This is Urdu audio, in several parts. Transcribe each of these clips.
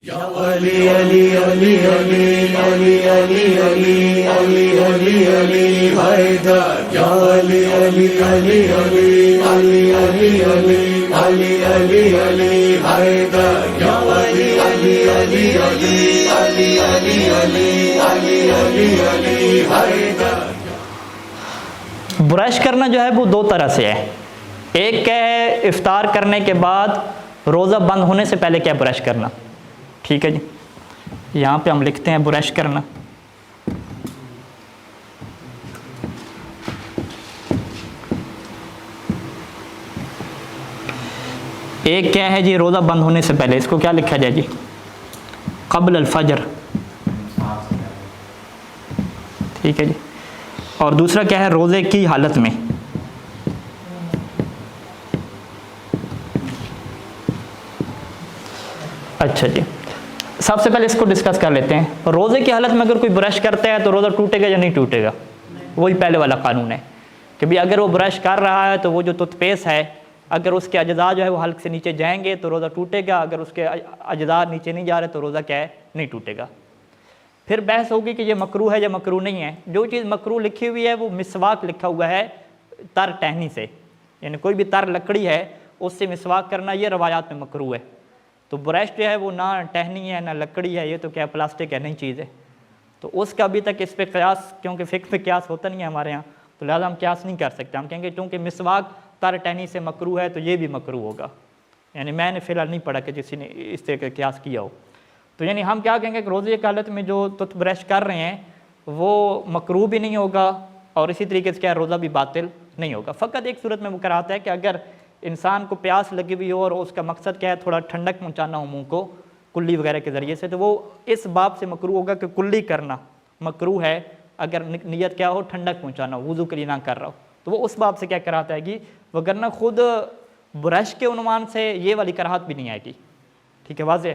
یا علی علی علی علی علی علی علی علی علی علی حیدر یا علی علی علی علی علی علی علی علی علی علی حیدر یا علی علی علی علی علی علی علی علی علی علی حیدر۔ برش کرنا جو ہے وہ دو طرح سے ہے. ایک کیا ہے افطار کرنے کے بعد روزہ بند ہونے سے پہلے کیا برش کرنا. ٹھیک ہے جی, یہاں پہ ہم لکھتے ہیں برش کرنا. ایک کیا ہے جی روزہ بند ہونے سے پہلے, اس کو کیا لکھا جائے جی, قبل الفجر. ٹھیک ہے جی. اور دوسرا کیا ہے روزے کی حالت میں. اچھا جی, سب سے پہلے اس کو ڈسکس کر لیتے ہیں. روزے کی حالت میں اگر کوئی برش کرتا ہے تو روزہ ٹوٹے گا یا نہیں ٹوٹے گا. وہی پہلے والا قانون ہے کہ بھی اگر وہ برش کر رہا ہے تو وہ جو ٹوتھ پیسٹ ہے اگر اس کے اجزاء جو ہے وہ حلق سے نیچے جائیں گے تو روزہ ٹوٹے گا, اگر اس کے اجزاء نیچے نہیں جا رہے تو روزہ کیا ہے نہیں ٹوٹے گا. پھر بحث ہوگی کہ یہ مکروہ ہے یا مکروہ نہیں ہے. جو چیز مکروہ لکھی ہوئی ہے وہ مسواک لکھا ہوا ہے تر ٹہنی سے, یعنی کوئی بھی تر لکڑی ہے اس سے مسواک کرنا, یہ روایات میں مکروہ ہے. تو برش جو ہے وہ نہ ٹہنی ہے نہ لکڑی ہے, یہ تو کیا پلاسٹک ہے, نئی چیز ہے. تو اس کا ابھی تک اس پہ قیاس, کیونکہ فقہ پہ قیاس ہوتا نہیں ہے ہمارے ہاں, تو لہٰذا ہم قیاس نہیں کر سکتے. ہم کہیں گے چونکہ مسواک تر ٹہنی سے مکروہ ہے تو یہ بھی مکروہ ہوگا. یعنی میں نے فی الحال نہیں پڑھا کہ کسی نے اس طرح کا قیاس کیا ہو. تو یعنی ہم کیا کہیں گے کہ روزے کی حالت میں جو ٹوتھ برش کر رہے ہیں وہ مکروہ بھی نہیں ہوگا اور اسی طریقے سے کیا روزہ بھی باطل نہیں ہوگا. فقط ایک صورت میں وہ کراتا ہے کہ اگر انسان کو پیاس لگی ہوئی ہو اور اس کا مقصد کیا ہے تھوڑا ٹھنڈک پہنچانا ہو منہ کو کلی وغیرہ کے ذریعے سے, تو وہ اس باب سے مکروہ ہوگا کہ کلی کرنا مکروہ ہے اگر نیت کیا ہو ٹھنڈک پہنچانا ہو, وضو کے لیے نہ کر رہا ہو, تو وہ اس باب سے کیا کراتا ہے گی. وگرنہ خود برش کے عنوان سے یہ والی کراہت بھی نہیں آئے گی. ٹھیک ہے, واضح.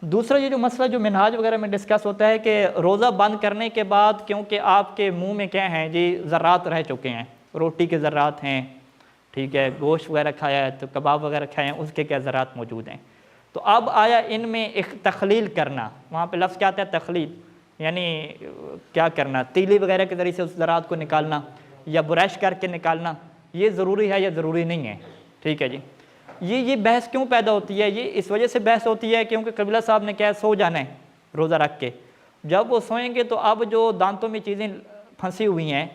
دوسرا یہ جو مسئلہ جو منہاج وغیرہ میں ڈسکس ہوتا ہے کہ روزہ بند کرنے کے بعد کیونکہ آپ کے منہ میں کیا ہیں جی ذرات رہ چکے ہیں, روٹی کے ذرات ہیں, ٹھیک ہے, گوشت وغیرہ کھایا ہے تو کباب وغیرہ کھائے ہیں, اس کے کیا ذرات موجود ہیں. تو اب آیا ان میں ایک تخلیل کرنا, وہاں پہ لفظ کیا آتا ہے تخلیل, یعنی کیا کرنا, تیلی وغیرہ کے ذریعے سے اس ذرات کو نکالنا یا برش کر کے نکالنا, یہ ضروری ہے یا ضروری نہیں ہے. ٹھیک ہے جی. یہ بحث کیوں پیدا ہوتی ہے, یہ اس وجہ سے بحث ہوتی ہے کیونکہ قبلہ صاحب نے کیا سو جانا ہے روزہ رکھ کے. جب وہ سوئیں گے تو اب جو دانتوں میں چیزیں پھنسی ہوئی ہیں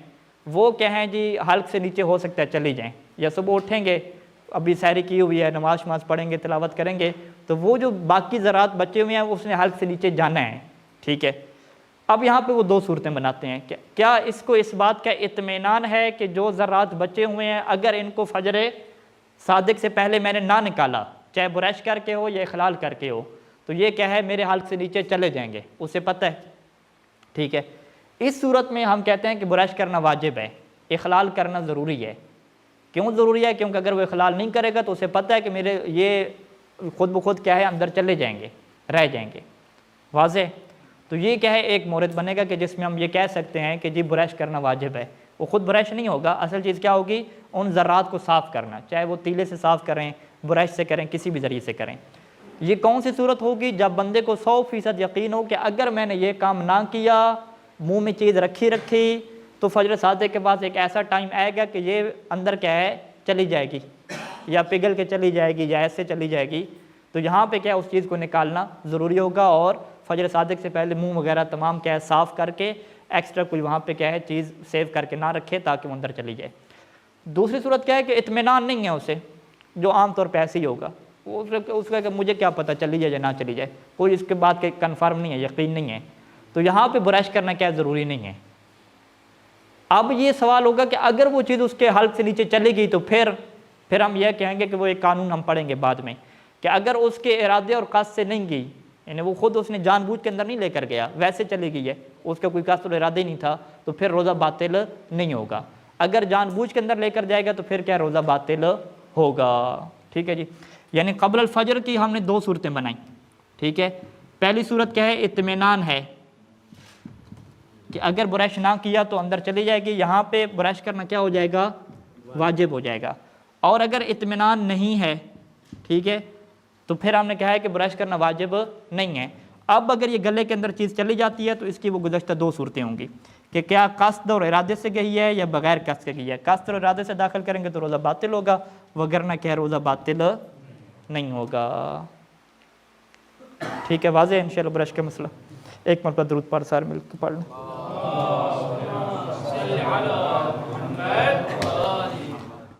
وہ کیا ہیں جی حلق سے نیچے ہو سکتا ہے چلی جائیں, یا صبح اٹھیں گے ابھی سحری کی ہوئی ہے, نماز پڑھیں گے, تلاوت کریں گے, تو وہ جو باقی ذرات بچے ہوئے ہیں اس نے حلق سے نیچے جانا ہے. ٹھیک ہے. اب یہاں پہ وہ دو صورتیں بناتے ہیں کہ کیا اس کو اس بات کا اطمینان ہے کہ جو ذرات بچے ہوئے ہیں اگر ان کو فجر صادق سے پہلے میں نے نہ نکالا, چاہے برش کر کے ہو یا اخلال کر کے ہو, تو یہ کیا ہے میرے حلق سے نیچے چلے جائیں گے, اسے پتہ ہے. ٹھیک ہے. اس صورت میں ہم کہتے ہیں کہ برش کرنا واجب ہے, اخلال کرنا ضروری ہے. کیوں ضروری ہے؟ کیونکہ اگر وہ اخلال نہیں کرے گا تو اسے پتہ ہے کہ میرے یہ خود بخود کیا ہے اندر چلے جائیں گے, رہ جائیں گے. واضح. تو یہ کیا ہے ایک مورد بنے گا کہ جس میں ہم یہ کہہ سکتے ہیں کہ جی برش کرنا واجب ہے. وہ خود برش نہیں ہوگا, اصل چیز کیا ہوگی ان ذرات کو صاف کرنا, چاہے وہ تیلے سے صاف کریں, برش سے کریں, کسی بھی ذریعے سے کریں. یہ کون سی صورت ہوگی؟ جب بندے کو 100% یقین ہو کہ اگر میں نے یہ کام نہ کیا, منہ میں چیز رکھی تو فجر صادق کے بعد ایک ایسا ٹائم آئے گا کہ یہ اندر کیا ہے چلی جائے گی, یا پگھل کے چلی جائے گی, یا ایسے چلی جائے گی. تو یہاں پہ کیا اس چیز کو نکالنا ضروری ہوگا, اور فجر صادق سے پہلے منہ وغیرہ تمام کیا ہے صاف کر کے ایکسٹرا کوئی وہاں پہ کیا ہے چیز سیو کر کے نہ رکھے تاکہ وہ اندر چلی جائے. دوسری صورت کیا ہے کہ اطمینان نہیں ہے اسے, جو عام طور پہ ایسے ہی ہوگا, اس کا کہ مجھے کیا پتہ چلی جائے یا نہ چلی جائے, کوئی اس کے بعد کہ کنفرم نہیں ہے, یقین نہیں ہے. تو یہاں پہ برش کرنا کیا ضروری نہیں ہے. اب یہ سوال ہوگا کہ اگر وہ چیز اس کے حلق سے نیچے چلی گئی تو پھر ہم یہ کہیں گے کہ وہ ایک قانون ہم پڑھیں گے بعد میں کہ اگر اس کے ارادے اور قصد سے نہیں گئی, یعنی وہ خود اس نے جان بوجھ کے اندر نہیں لے کر گیا, ویسے چلی گئی ہے, اس کا کوئی قصد اور ارادہ ہی نہیں تھا, تو پھر روزہ باطل نہیں ہوگا. اگر جان بوجھ کے اندر لے کر جائے گا تو پھر کیا روزہ باطل ہوگا. ٹھیک ہے جی. یعنی قبل الفجر کی ہم نے دو صورتیں بنائیں. ٹھیک ہے. پہلی صورت کیا ہے اطمینان ہے کہ اگر برش نہ کیا تو اندر چلی جائے گی, یہاں پہ برش کرنا کیا ہو جائے گا واجب ہو جائے گا. اور اگر اطمینان نہیں ہے, ٹھیک ہے, تو پھر ہم نے کہا ہے کہ برش کرنا واجب نہیں ہے۔ اب اگر یہ گلے کے اندر چیز چلی جاتی ہے تو اس کی وہ گزشتہ دو صورتیں ہوں گی کہ کیا قصد اور ارادے سے گئی ہے یا بغیر قصد کے گئی ہے۔ قصد اور ارادے سے داخل کریں گے تو روزہ باطل ہوگا، وگرنہ کیا روزہ باطل نہیں ہوگا۔ ٹھیک ہے، واضح ہے انشاءاللہ برش کا مسئلہ۔ ایک مرتبہ درود پڑھ سارے مل کے پڑھ لیں۔